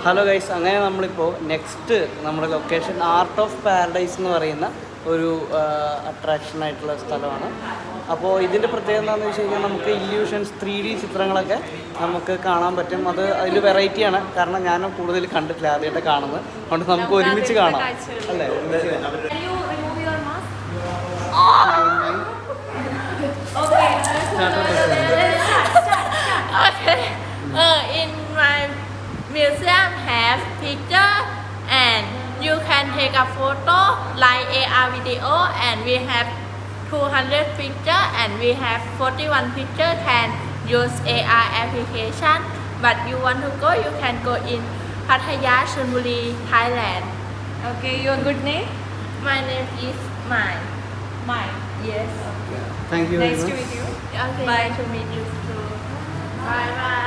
Hello guys, അങ്ങനെ നമ്മളിപ്പോൾ next നമ്മുടെ ലൊക്കേഷൻ ആർട്ട് ഓഫ് പാരഡൈസ് എന്ന് പറയുന്ന ഒരു അട്രാക്ഷൻ ആയിട്ടുള്ള സ്ഥലമാണ്. അപ്പോൾ ഇതിൻ്റെ പ്രത്യേകത എന്താണെന്ന് വെച്ച് കഴിഞ്ഞാൽ നമുക്ക് ഇല്യൂഷൻസ് 3D ചിത്രങ്ങളൊക്കെ നമുക്ക് കാണാൻ പറ്റും. അത് അതിൽ വെറൈറ്റിയാണ്, കാരണം ഞാൻ കൂടുതൽ കണ്ടിട്ടില്ല, ആദ്യമായിട്ട് കാണുന്നത്. അതുകൊണ്ട് നമുക്ക് ഒരുമിച്ച് കാണാം അല്ലേ? In my museum have picture and you can take a photo like AR video, and we have 200 picture and we have 41 picture can use AR application. But you want to go, you can go in Pattaya, Chonburi, Thailand. Okay, your good name? My name is Mai. Mai. Yes. Okay. Thank you. Nice to meet you. Okay. Bye. Nice to meet you too. Bye bye.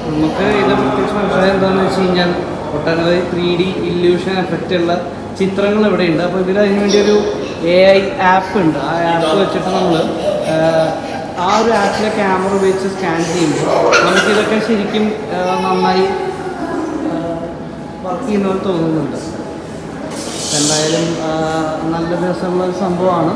നമുക്ക് ഇത് പ്രത്യേകിച്ച് മനസ്സിലായത് എന്താണെന്ന് വെച്ച് കഴിഞ്ഞാൽ ഒട്ടനവധി 3D illusion എഫക്റ്റുള്ള ചിത്രങ്ങൾ ഇവിടെയുണ്ട്. അപ്പോൾ ഇതിൽ അതിന് വേണ്ടി ഒരു AI ആപ്പ് ഉണ്ട്. ആ ആപ്പ് വെച്ചിട്ട് നമ്മൾ ആ ഒരു ആപ്പിലെ ക്യാമറ ഉപയോഗിച്ച് സ്കാൻ ചെയ്യുമ്പോൾ നമുക്കിതൊക്കെ ശരിക്കും നന്നായി വർക്ക് ചെയ്യുന്ന പോലെ തോന്നുന്നുണ്ട്. എന്തായാലും നല്ല രസമുള്ള ഒരു സംഭവമാണ്.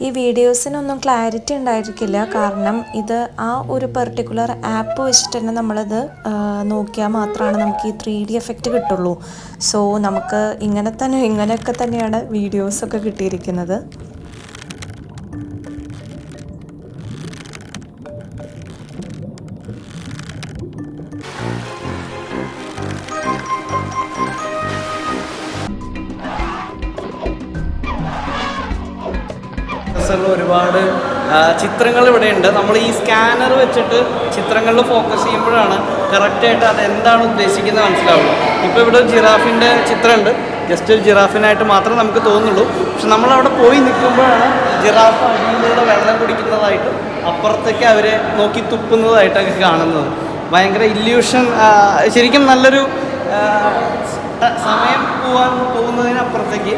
ഈ വീഡിയോസിനൊന്നും ക്ലാരിറ്റി ഉണ്ടായിരിക്കില്ല, കാരണം ഇത് ആ ഒരു പെർട്ടിക്കുലർ ആപ്പ് വെച്ചിട്ട് തന്നെ നമ്മളത് നോക്കിയാൽ മാത്രമാണ് നമുക്ക് ഈ 3D എഫക്റ്റ് കിട്ടുള്ളൂ. സോ നമുക്ക് ഇങ്ങനെയൊക്കെ തന്നെയാണ് വീഡിയോസൊക്കെ കിട്ടിയിരിക്കുന്നത്. ഒരുപാട് ചിത്രങ്ങൾ ഇവിടെയുണ്ട്. നമ്മൾ ഈ സ്കാനർ വെച്ചിട്ട് ചിത്രങ്ങളിൽ ഫോക്കസ് ചെയ്യുമ്പോഴാണ് കറക്റ്റായിട്ട് അത് എന്താണ് ഉദ്ദേശിക്കുന്നത് മനസ്സിലാവുള്ളൂ. ഇപ്പോൾ ഇവിടെ ജിറാഫിൻ്റെ ചിത്രമുണ്ട്. ജസ്റ്റ് ഒരു ജിറാഫിനായിട്ട് മാത്രമേ നമുക്ക് തോന്നുള്ളൂ. പക്ഷെ നമ്മളവിടെ പോയി നിൽക്കുമ്പോഴാണ് ജിറാഫ് അടിയിലൂടെ വെള്ളം കുടിക്കുന്നതായിട്ടും അപ്പുറത്തേക്ക് അവരെ നോക്കി തുപ്പുന്നതായിട്ടൊക്കെ കാണുന്നത്. ഭയങ്കര ഇല്യൂഷൻ, ശരിക്കും നല്ലൊരു സമയം പോകുന്നതിനപ്പുറത്തേക്ക്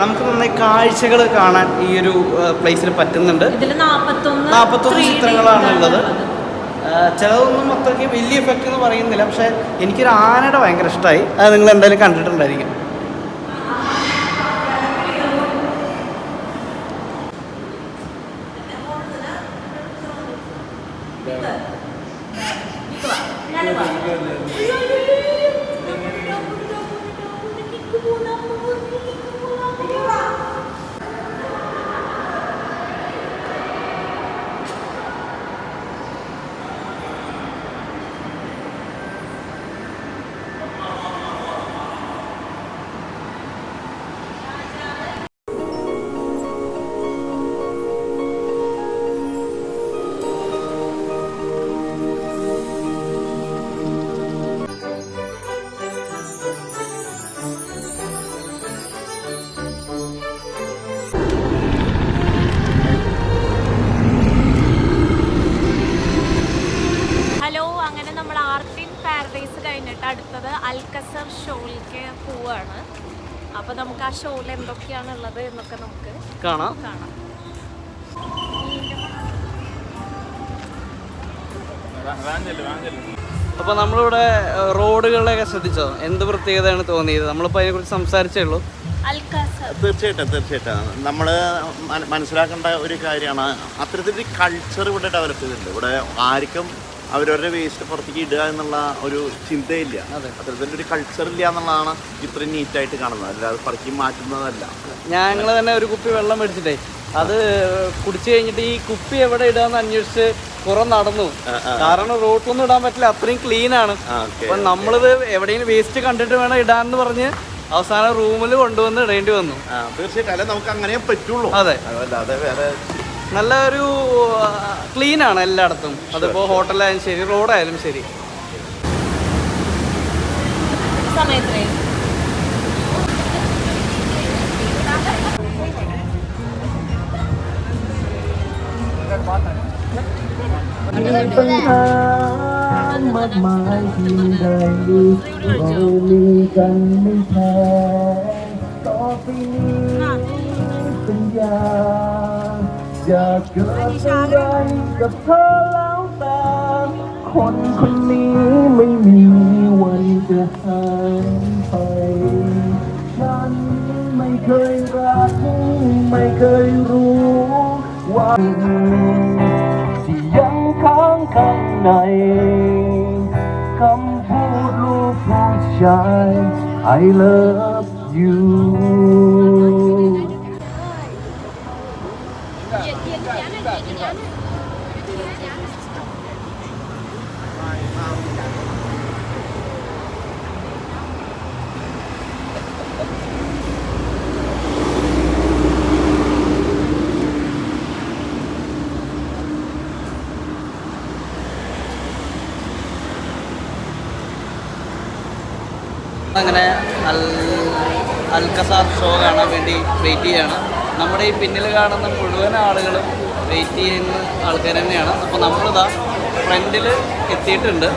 നമുക്ക് നന്നായി കാഴ്ചകൾ കാണാൻ ഈ ഒരു പ്ലേസിൽ പറ്റുന്നുണ്ട്. 41 ചിത്രങ്ങളാണ് ഉള്ളത്. ചിലതൊന്നും അത്രയ്ക്ക് വലിയ എഫക്റ്റ് എന്ന് പറയുന്നില്ല, പക്ഷേ എനിക്കൊരു ആനയുടെ ഭയങ്കര ഇഷ്ടമായി. അത് നിങ്ങൾ എന്തായാലും കണ്ടിട്ടുണ്ടായിരിക്കും. അടുത്തത് അൽക്കസർ ഷോയിലേക്ക് പോവാണ്. അപ്പോൾ നമുക്ക് ആ ഷോയിൽ എന്തൊക്കെയാണുള്ളത് എന്നൊക്കെ നമുക്ക് കാണാം. അപ്പോൾ നമ്മളിവിടെ റോഡുകളിലൊക്കെ ശ്രദ്ധിച്ചോ, എന്ത് പ്രത്യേകതയാണ് തോന്നിയത്? നമ്മളിപ്പോൾ അതിനെക്കുറിച്ച് സംസാരിച്ചേ ഉള്ളൂ. തീർച്ചയായിട്ടും നമ്മൾ മനസ്സിലാക്കേണ്ട ഒരു കാര്യമാണ്, അത്തരത്തിലൊരു കൾച്ചർ ഇവിടെ ഡെവലപ്പ് ചെയ്തിട്ടുണ്ട്. ഇവിടെ ആർക്കും അവരവരുടെ വേസ്റ്റ് പുറത്തേക്ക് ഇടുക എന്നുള്ള ഒരു ചിന്തയില്ല. അത്തരത്തിലൊരു കൾച്ചർ ഇല്ല എന്നുള്ളതാണ് ഇത്രയും നീറ്റായിട്ട് കാണുന്നത്, അല്ലാതെ പറക്കി മാറ്റുന്നതല്ല. ഞങ്ങൾ തന്നെ ഒരു കുപ്പി വെള്ളം മേടിച്ചിട്ടേ അത് കുടിച്ചു കഴിഞ്ഞിട്ട് ഈ കുപ്പി എവിടെ ഇടാന്ന് അന്വേഷിച്ച് കുറെ നടന്നു. കാരണം റോട്ടിലൊന്നും ഇടാൻ പറ്റില്ല, അത്രയും ക്ലീൻ ആണ്. അപ്പൊ നമ്മളിത് എവിടെയെങ്കിലും വേസ്റ്റ് കണ്ടിട്ട് വേണം ഇടാന്ന് പറഞ്ഞ് അവസാനം റൂമിൽ കൊണ്ടുവന്ന് ഇടേണ്ടി വന്നു. തീർച്ചയായിട്ടും അല്ലെ നമുക്ക് അങ്ങനെ പറ്റുള്ളൂ. അതെ, അല്ലാതെ വേറെ നല്ല ഒരു ക്ലീൻ ആണ് എല്ലായിടത്തും. അതിപ്പോ ഹോട്ടലായാലും ശരി, റോഡായാലും ശരി.จะเกิดอะไรกับเธอแล้วแต่คนคนนี้ไม่มีวันจะหายไปฉันไม่เคยรักไม่เคยรู้ว่าที่ยังค้างข้างในคำพูดลูกผู้ชาย I love you അങ്ങനെ അൽക്കസാർ ഷോ കാണാൻ വേണ്ടി വെയിറ്റ് ചെയ്യാണ്. നമ്മുടെ ഈ പിന്നിൽ കാണുന്ന മുഴുവൻ ആളുകളും വെയിറ്റ് ചെയ്യുന്ന ആൾക്കാർ തന്നെയാണ്. അപ്പോൾ നമ്മളിതാ ഫ്രണ്ടിൽ എത്തിയിട്ടുണ്ട്.